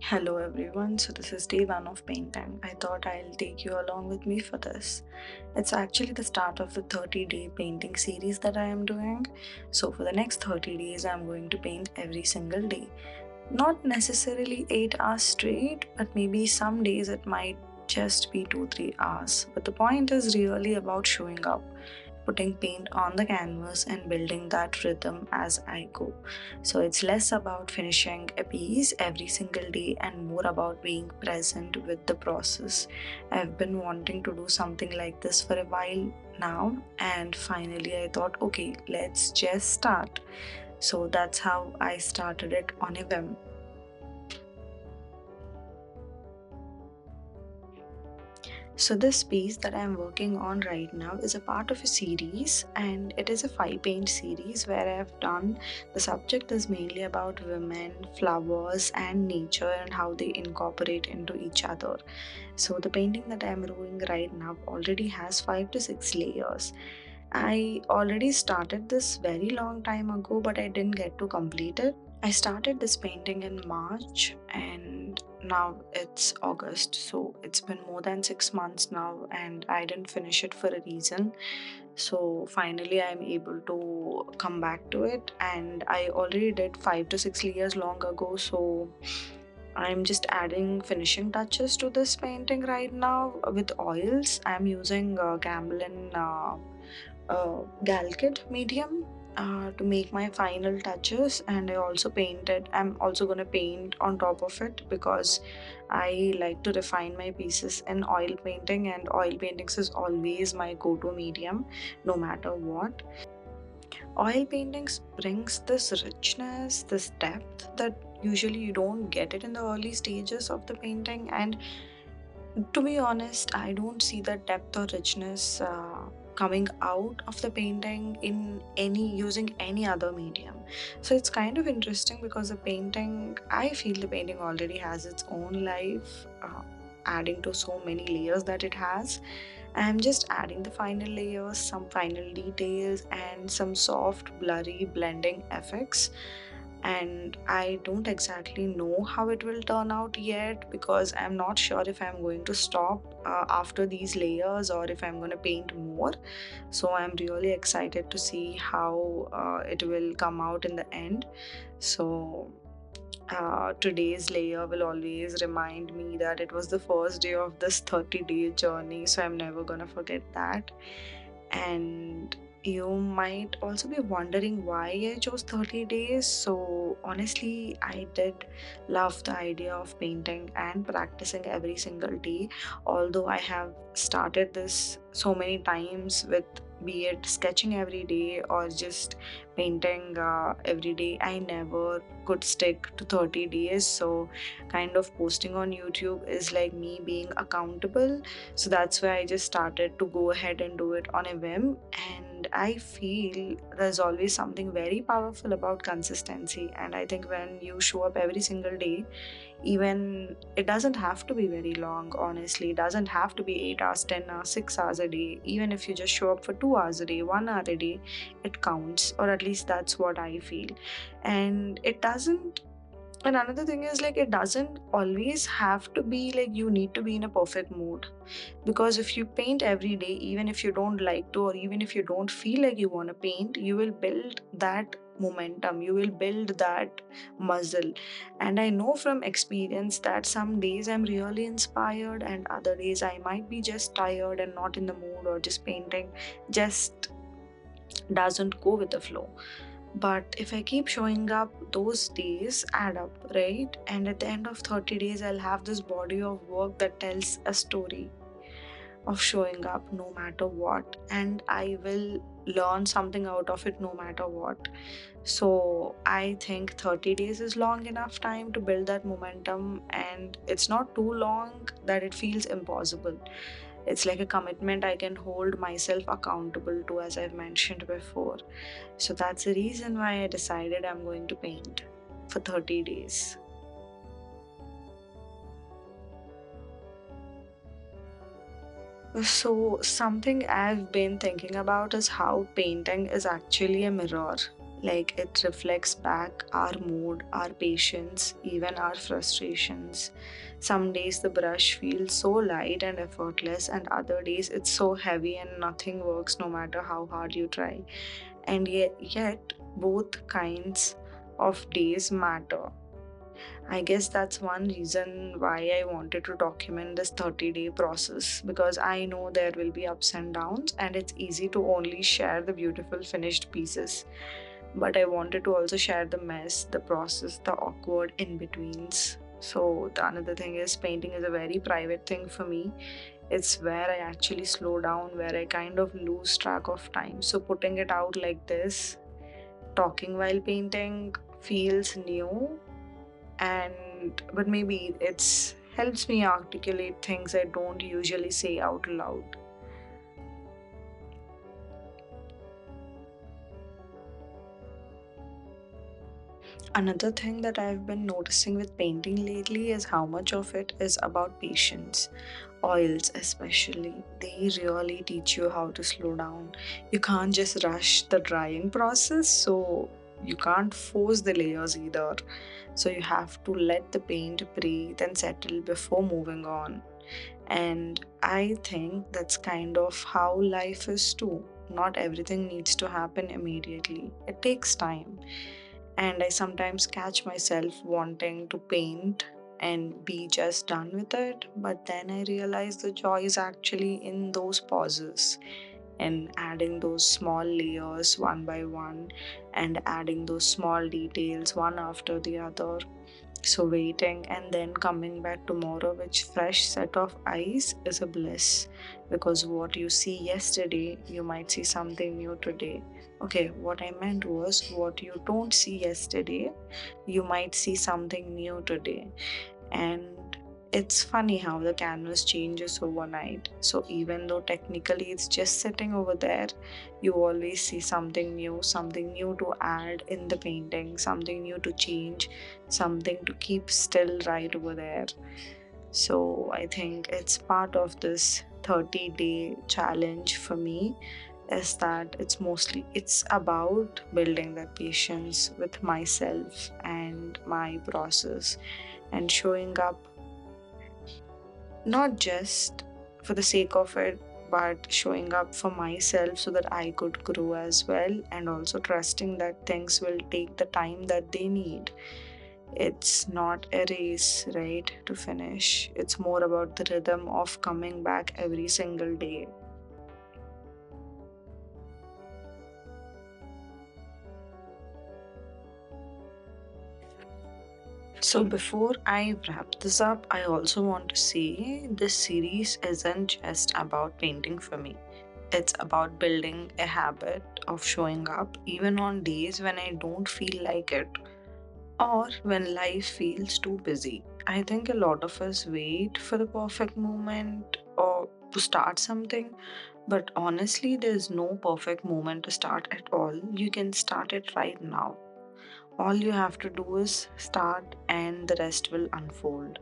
Hello everyone, so this is day one of painting. I thought I'll take you along with me for this. It's actually the start of the 30-day painting series that I am doing. So, for the next 30 days, I'm going to paint every single day. Not necessarily 8 hours straight, but maybe some days it might just be 2 3 hours. But the point is really about showing up, putting paint on the canvas, and building that rhythm as I go. So it's less about finishing a piece every single day and more about being present with the process. I've been wanting to do something like this for a while now, and finally I thought, okay, let's just start. So that's how I started it on a whim. So, this piece that I'm working on right now is a part of a series, and it is a 5 paint series where I've done the subject is mainly about women, flowers, and nature and how they incorporate into each other. So, the painting that I'm doing right now already has 5 to 6 layers. I already started this very long time ago, but I didn't get to complete it. I started this painting in March and now it's August, so it's been more than 6 months now, and I didn't finish it for a reason. So finally, I'm able to come back to it, and I already did 5 to 6 years long ago, so I'm just adding finishing touches to this painting right now with oils. I'm using Gamblin Galkid medium to make my final touches, and I'm also gonna paint on top of it because I like to refine my pieces in oil painting, and oil paintings is always my go-to medium no matter what. Oil paintings brings this richness, this depth that usually you don't get it in the early stages of the painting. And to be honest, I don't see that depth or richness coming out of the painting in any using any other medium. So it's kind of interesting because I feel the painting already has its own life, adding to so many layers that it has. I'm just adding the final layers, some final details, and some soft, blurry blending effects. And I don't exactly know how it will turn out yet because I'm not sure if I'm going to stop after these layers or if I'm going to paint more. So I'm really excited to see how it will come out in the end. So today's layer will always remind me that it was the first day of this 30-day journey, so I'm never gonna forget that. And you might also be wondering why I chose 30 days. So, honestly, I did love the idea of painting and practicing every single day. Although I have started this so many times with be it sketching every day or just painting every day, I never could stick to 30 days. So, kind of posting on YouTube is like me being accountable, so that's why I just started to go ahead and do it on a whim. And I feel there's always something very powerful about consistency. And I think when you show up every single day, even it doesn't have to be very long, honestly. It doesn't have to be 8 hours, 10 hours, 6 hours a day. Even if you just show up for 2 hours a day, 1 hour a day, it counts, or at least that's what I feel. And it doesn't and another thing is like it doesn't always have to be like you need to be in a perfect mood, because if you paint every day, even if you don't like to, or even if you don't feel like you want to paint, you will build that momentum, you will build that muscle. And I know from experience that some days I'm really inspired and other days I might be just tired and not in the mood, or just painting just doesn't go with the flow. But if I keep showing up, those days add up, right? And at the end of 30 days, I'll have this body of work that tells a story of showing up no matter what. And I will learn something out of it no matter what. So I think 30 days is long enough time to build that momentum, and it's not too long that it feels impossible. It's like a commitment I can hold myself accountable to, as I've mentioned before. So that's the reason why I decided I'm going to paint for 30 days. So, something I've been thinking about is how painting is actually a mirror. Like it reflects back our mood, our patience, even our frustrations. Some days the brush feels so light and effortless, and other days it's so heavy and nothing works no matter how hard you try. And yet both kinds of days matter. I guess that's one reason why I wanted to document this 30-day process, because I know there will be ups and downs, and it's easy to only share the beautiful finished pieces. But I wanted to also share the mess, the process, the awkward in betweens. So, the another thing is, painting is a very private thing for me. It's where I actually slow down, where I kind of lose track of time. So, putting it out like this, talking while painting, feels new, and but maybe it's helps me articulate things I don't usually say out loud. Another thing that I've been noticing with painting lately is how much of it is about patience. Oils, especially, they really teach you how to slow down. You can't just rush the drying process, so you can't force the layers either. So you have to let the paint breathe and settle before moving on. And I think that's kind of how life is too. Not everything needs to happen immediately, it takes time. And I sometimes catch myself wanting to paint and be just done with it, but then I realize the joy is actually in those pauses and adding those small layers one by one and adding those small details one after the other. So waiting and then coming back tomorrow with fresh set of eyes is a bliss, because what you see yesterday, you might see something new today. Okay, what I meant was, what you don't see yesterday, you might see something new today. And it's funny how the canvas changes overnight. So even though technically it's just sitting over there, you always see something new to add in the painting, something new to change, something to keep still right over there. So I think it's part of this 30-day challenge for me, is that it's about building that patience with myself and my process, and showing up not just for the sake of it, but showing up for myself so that I could grow as well, and also trusting that things will take the time that they need. It's not a race, right, to finish. It's more about the rhythm of coming back every single day. So, before I wrap this up, I also want to say this series isn't just about painting for me. It's about building a habit of showing up even on days when I don't feel like it or when life feels too busy. I think a lot of us wait for the perfect moment or to start something, but honestly, there's no perfect moment to start at all. You can start it right now. All you have to do is start, and the rest will unfold.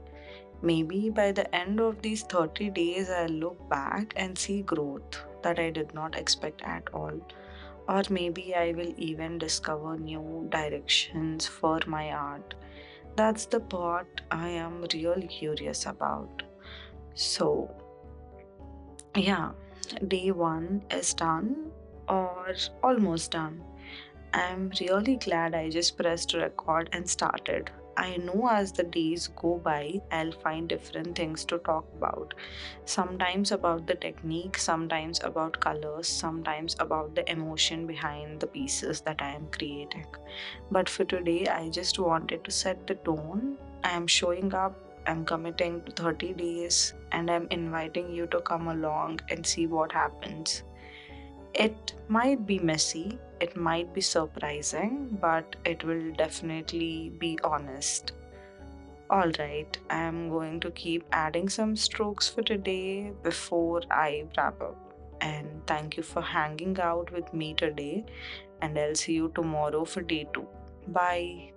Maybe by the end of these 30 days, I'll look back and see growth that I did not expect at all. Or maybe I will even discover new directions for my art. That's the part I am really curious about. So, yeah, day one is done, or almost done. I'm really glad I just pressed record and started. I know as the days go by, I'll find different things to talk about. Sometimes about the technique, sometimes about colors, sometimes about the emotion behind the pieces that I am creating. But for today, I just wanted to set the tone. I am showing up, I'm committing to 30 days, and I'm inviting you to come along and see what happens. It might be messy, it might be surprising, but it will definitely be honest. Alright, I'm going to keep adding some strokes for today before I wrap up. And thank you for hanging out with me today, and I'll see you tomorrow for day two. Bye.